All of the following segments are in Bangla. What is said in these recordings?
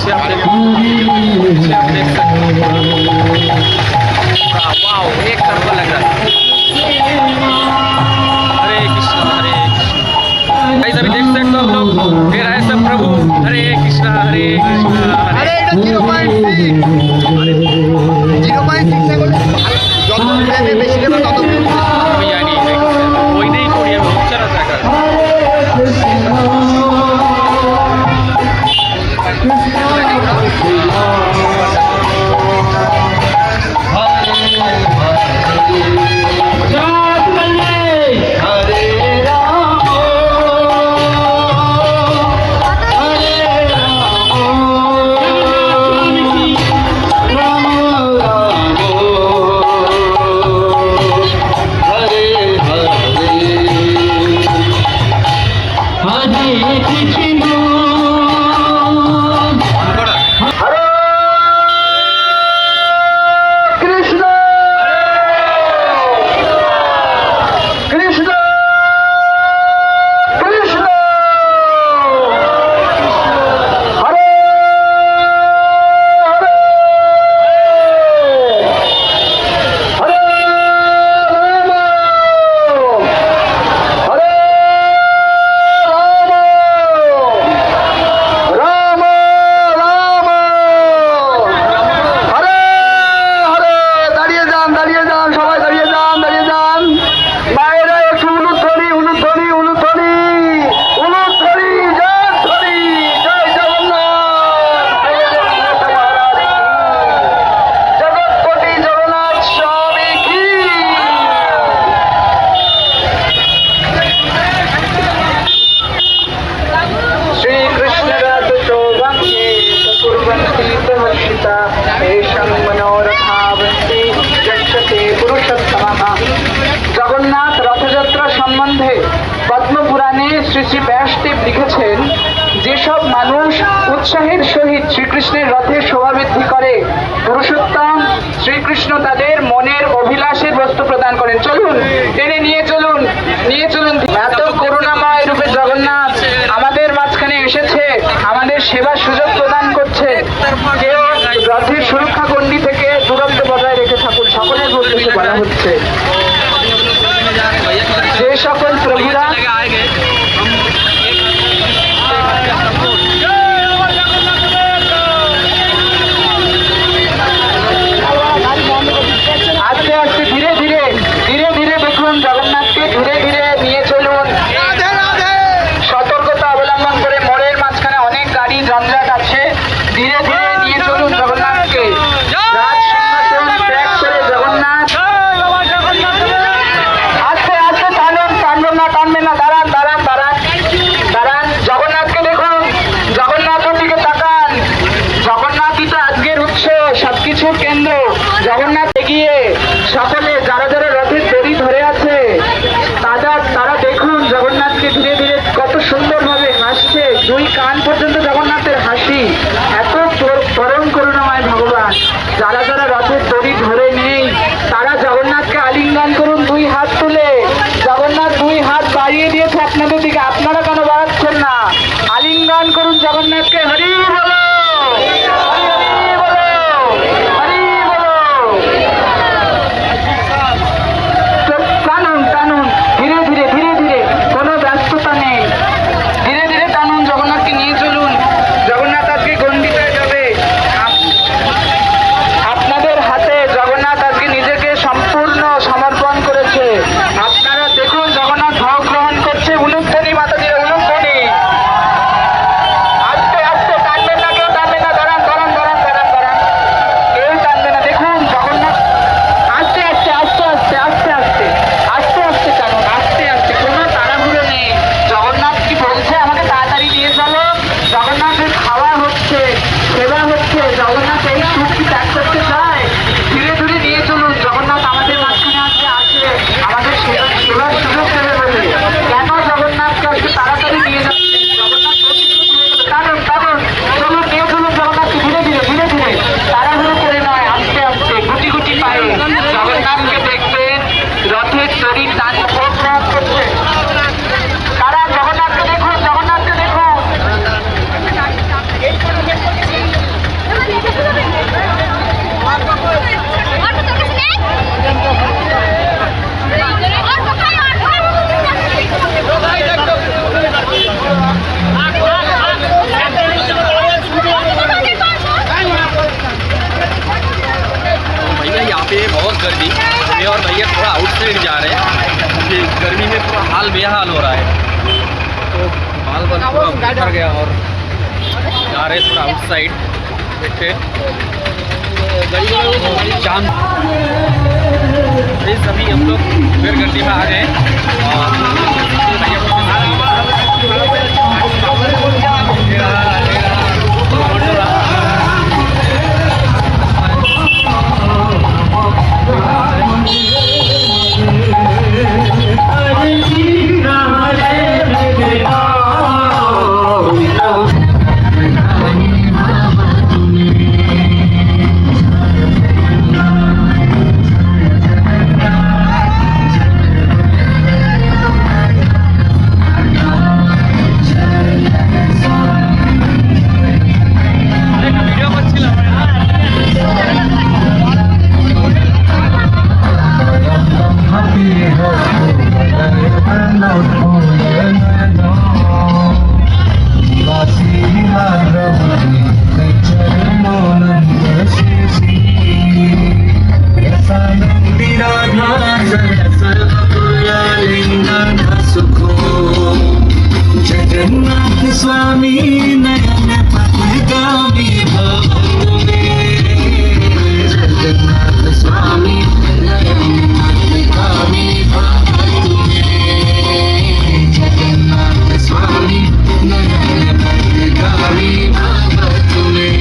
पीछे आप देख सकते हो। वाओ, एक तरफा लग रहा है। हरे कृष्णा हरे कृष्णा। गाइस अभी देख सकते हो आप लोग, फिर है सब प्रभु हरे कृष्णा हरे कृष्णा हरे। এটা 0.6 যত প্রেমে বেশি দেবে তত আমি জানি ওইটাই করি আমি, হচ্ছে না টাকা। জগন্নাথ রথযাত্রা সম্বন্ধে পদ্মপুরাণে শ্রী শ্রী ব্যাসদেব লিখেছেন, যেসব মানুষ উৎসাহের সহিত শ্রীকৃষ্ণের রথের শোভাবৃদ্ধি করে, পুরুষোত্তম শ্রীকৃষ্ণ তাদের মনের অভিলাষের বস্তু প্রদান করেন। চলুন টেনে নিয়ে চলুন, নিয়ে চলুন। এত করুণাময় রূপে জগন্নাথ আমাদের মাঝখানে এসেছে, আমাদের সেবার সুযোগ প্রদান করছে। কেউ রথের সুরক্ষা গণ্ডি থেকে দূরত্ব বজায় রেখে থাকুন, সকলের উদ্দেশ্যে বলা হচ্ছে। যে সকল প্রভুরা আস্তে আস্তে ধীরে ধীরে ধীরে ধীরে দেখুন, জগন্নাথকে ধীরে ধীরে নিয়ে চলুন। সতর্কতা অবলম্বন করে, মোড়ের মাঝখানে অনেক গাড়ি জঞ্জাট আছে, ধীরে ধীরে নিয়ে চলুন জগন্নাথকে। রাজ সিংহাসন ত্যাগ করে জগন্নাথ আস্তে আস্তে টানুন, টানবেন না টানবেন না, দাঁড়ান দাঁড়ান দাঁড়ান দাঁড়ান। জগন্নাথকে দেখুন, জগন্নাথের দিকে তাকান। জগন্নাথই তো আজকের উৎস, সবকিছুর কেন্দ্র। জগন্নাথ এগিয়ে, সকলে যারা যারা রথের দড়ি ধরে আছে তারা দেখুন জগন্নাথকে ধীরে ধীরে কত সুন্দরভাবে হাসছে। দুই কান পর্যন্ত জগন্নাথের হাসি, এত পরম করুণাময় ভগবান। যারা যারা রথের দড়ি ধরে নেই তারা জগন্নাথকে আলিঙ্গন করুন দুই হাত তুলে। জগন্নাথ দুই হাত বাড়িয়ে দিয়েছে আপনাদের দিকে, আপনারা কেন বাড়াচ্ছেন না? আলিঙ্গন করুন জগন্নাথকে। হরি বলো, হরি হরি বলো, হরি বলো। টানুন টানুন, ধীরে ধীরে ধীরে ধীরে, কোনো ব্যস্ততা নেই। ধীরে ধীরে টানুন, জগন্নাথকে নিয়ে চলুন। জগন্নাথ আজকে গণ্ডিতে যাবে। আপনাদের হাতে জগন্নাথ আজকে নিজেকে সম্পূর্ণ সমর্পণ করেছে। আপনারা দেখুন জগন্নাথ ভাব গ্রহণ করছে। উলুধ্বনি মাতাজির উলুধ্বনি। আস্তে আস্তে हाल बेहाल हो रहा है। तो माल बन पूरा उतर गया और जा रहे थोड़ा आउट साइड देखते जाम। सभी हम लोग फिर गड्डी में आ गए और भैया जगन्नाथ स्वामी नयन पथगामी भव में, जगन्नाथ स्वामी नयन पथगामी भव में, जगन्नाथ स्वामी नयन पथगामी भव में।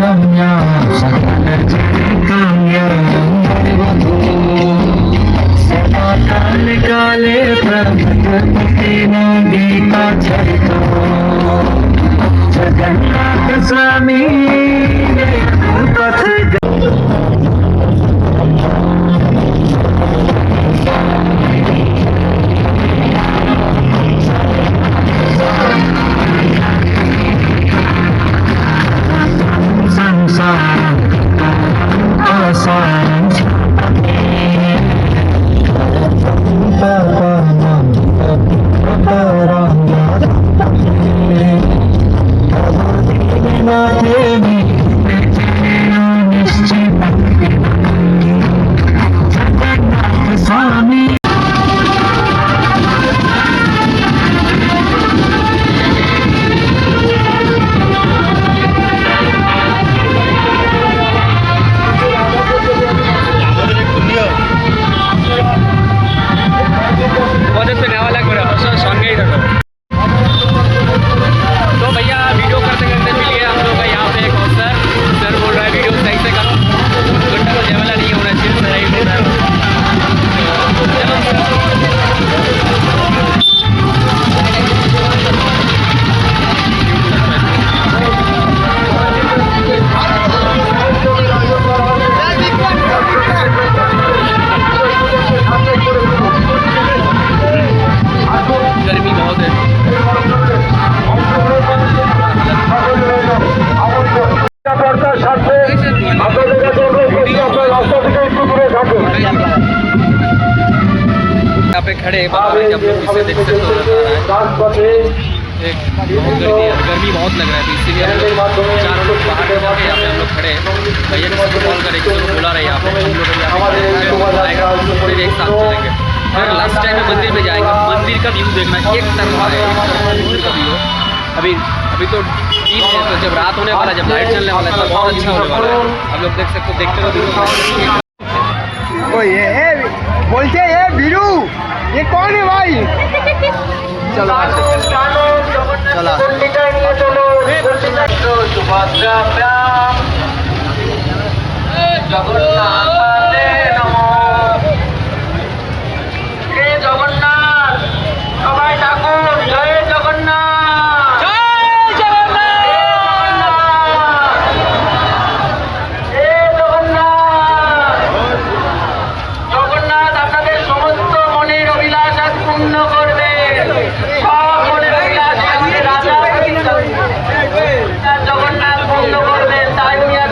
रम्या सकल जगकाम्या सदा काल काले प्रभुपति गीता चरितो, जगन्नाथ स्वामी पथ यहाँ पे खड़े जब लोग इसे देख सकते हो एक गर्मी बहुत लग रहा है, इसीलिए हम लोग चारों लोग बाहर में जाके यहाँ पे हम लोग खड़े हैं। भैया किसी को कॉल करे, किसी को बुला रहे हैं यहाँ पे, हम लोग आएगा हम लोग थोड़ी देर साथ चलेंगे। फिर लास्ट टाइम में मंदिर में जाएंगे, मंदिर का व्यू देखना एक तरफा है, एक तरफा मंदिर का व्यू। अभी अभी तो दिन है, तो जब रात होने वाला, जब लाइट चलने वाला है तो बहुत अच्छा होने वाला है। आप लोग देख सकते हो, देखते हो बोलते ये बीरू, ये कौन है भाई? चलो चला জগন্নাথ সবাই ডাকুন, জয় জগন্নাথ, জগন্নাথ আপনাদের সমস্ত মনের অভিলাষ আজ পূর্ণ করবে। সব মনের অভিলাষ আজকে রাজা জগন্নাথ পূর্ণ করবেন, তাই নিয়ে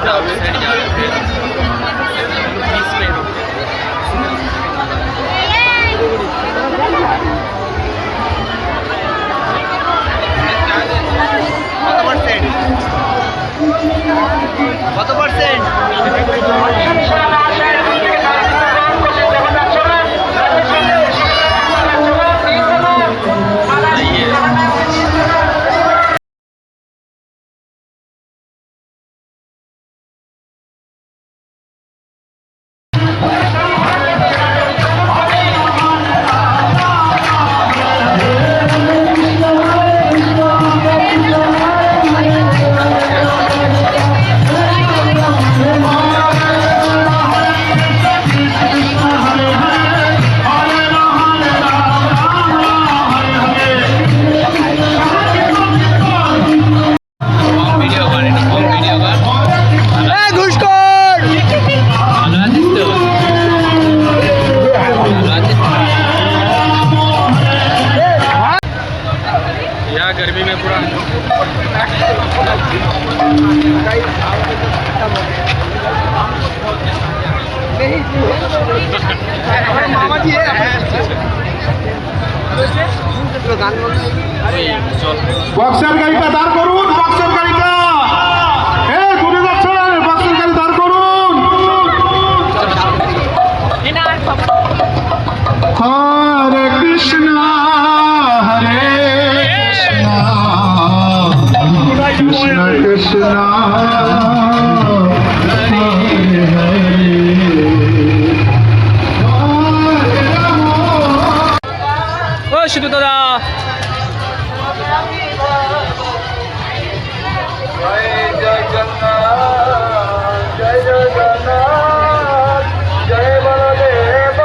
पूरा आउटसाइड जा रहे थे बीच में কত পার্সেন্ট? गर्मी में पूरा मामा जी है বক্সের গাড়িটা দাঁড় করুন, বক্সের গাড়িটা ঘুরে যাচ্ছেন, বক্সের গাড়ি দাঁড় করুন। হরে কৃষ্ণ হরে কৃষ্ণ কৃষ্ণ হরে হরে। ও শুধু দাদা জয় জগন্নাথ জয় বলদেব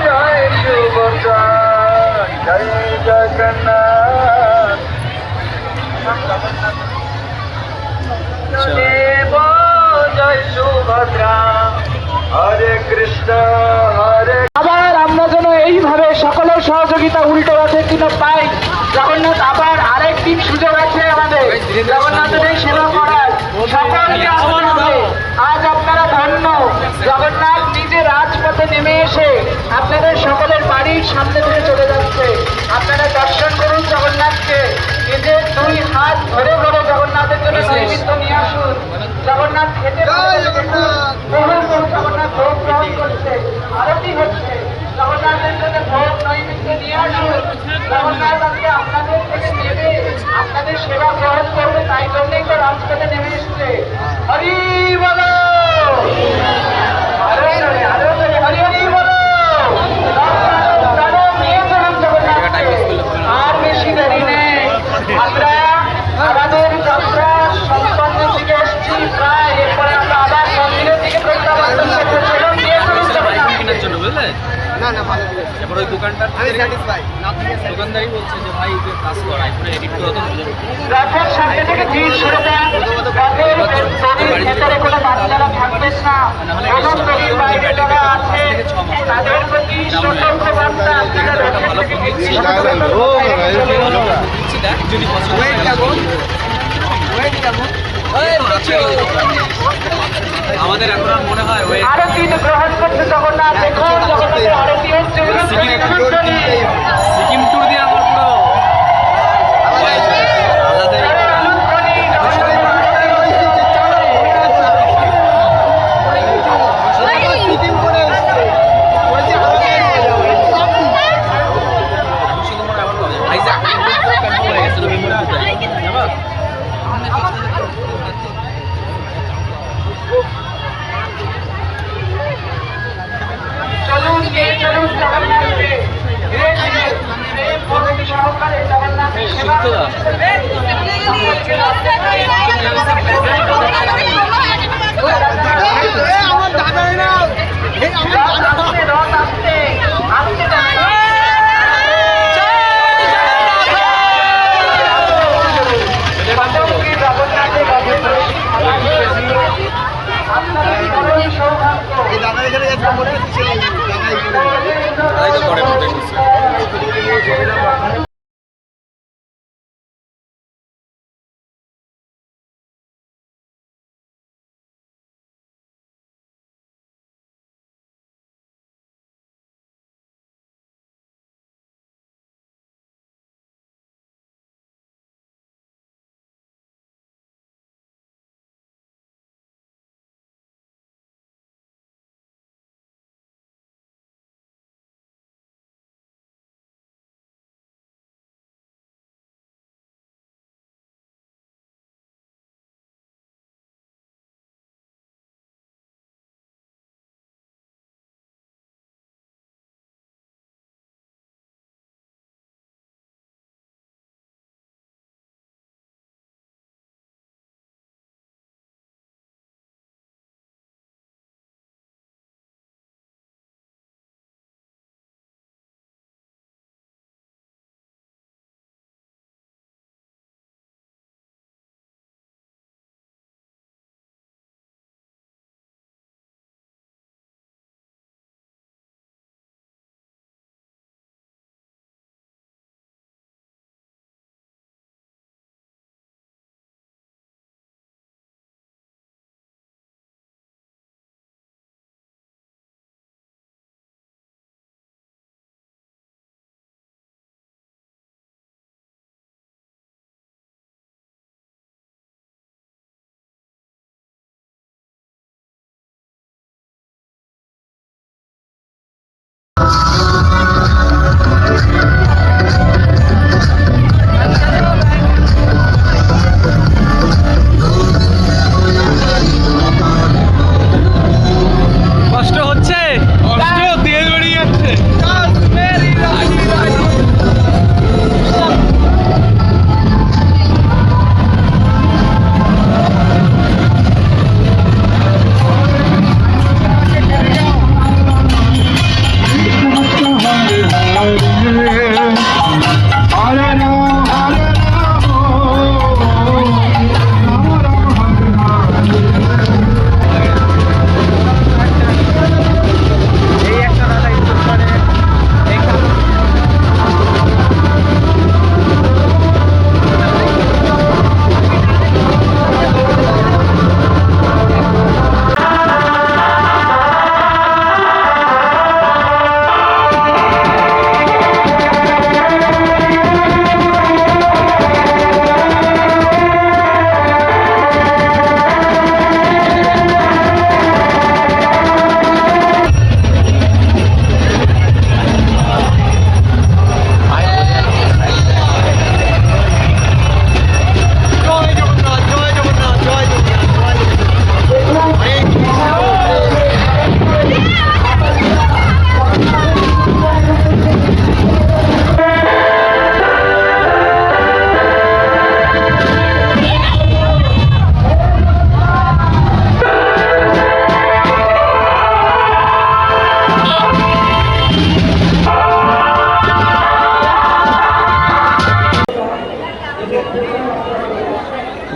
জয় সুভদ্রা জয় জগন্নাথ দেব জয় সুভদ্রা হরে কৃষ্ণ হরে। আবার আমরা যেন এইভাবে সকলের সহযোগিতা উল্টো রথে কিনা পাই। জগন্নাথ আবার আরেকদিন সুযোগ আছে আমাদের জগন্নাথের এই সেবা করার। সকলকে আহ্বান হবে, আজ আপনারা ধন্য। জগন্নাথ নিজে রাজপথে নেমে এসে আপনাদের সকলের বাড়ির সামনে থেকে চলে যাচ্ছে। আপনারা দর্শন করুন জগন্নাথকে, নিজের দুই হাত ধরে ধরে জগন্নাথের জন্য নৈবেদ্য নিয়ে আসুন। জগন্নাথ খেতে জগন্নাথ ভোগ গ্রহণ করছে, আরতি হচ্ছে। জগন্নাথের জন্য ভোগ নৈবেদ্য নিয়ে আসুন। জগন্নাথ আজকে আপনাদের থেকে নেবে, আপনাদের সেবা গ্রহণ করবে, তাই জন্যই তো রাজপথে নেমে এসছে। হরি বলো হরি হরি হরি হরি বলো। নিয়ে চলুন জগন্নাথ, আর বেশি দেরি নেই। আমরা আমাদের যাত্রা সম্পন্নের দিকে এসেছি প্রায়। এরপরে আমরা আবার মন্দিরের দিকে প্রত্যাবর্তন করতে চলুন। নিয়ে চলুন জগন্নাথ। কেনার জন্য বুঝলে না না ভালো এবার ওই দোকানটার আমি স্যাটিসফাই দোকানদারই বলছে যে ভাই এদের কাজ করায় পুরো এডিট করে তো রথের সামনে থেকে ভিড় শুরু দেন। রথের ভেতরে কোনো বাচ্চারা থাকবেন না এবং রথের বাইরে যারা আছে তাদের প্রতি সতর্ক বার্তা আপনারা রথের থেকে নিচ্ছি। দেখ যদি পছন্দ হয় আমাদের এখন আর মনে হয় ওই আরতি গ্রহণ করছে জগন্নাথ। দেখুন জগন্নাথের আরতি হচ্ছে। সিকিম ট্যুর দিয়ে আমার পুরো চলুন নিয়ে চলুন জগন্নাথকে। ধীরে ধীরে ধীরে ভক্তি সহকারে জগন্নাথের সেবা আমার দাদা না রথ আসছে আসছে এই দাদা এখানে যাচ্ছে মনে হচ্ছে তাই তো করে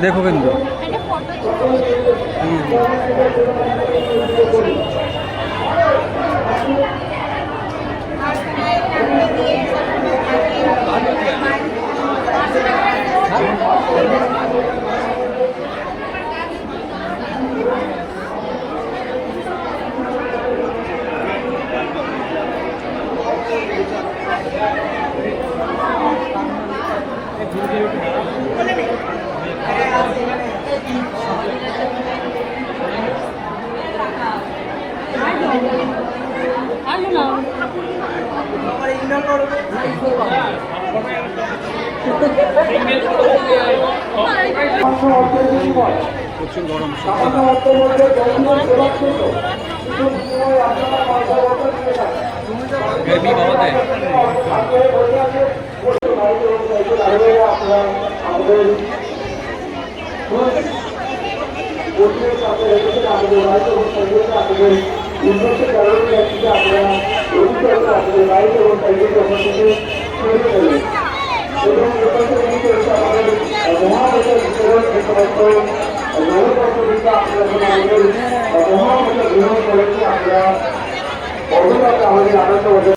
দেখো কিন্তু প্রচুর গরম गर्मी बहुत है আমাদের আনন্দ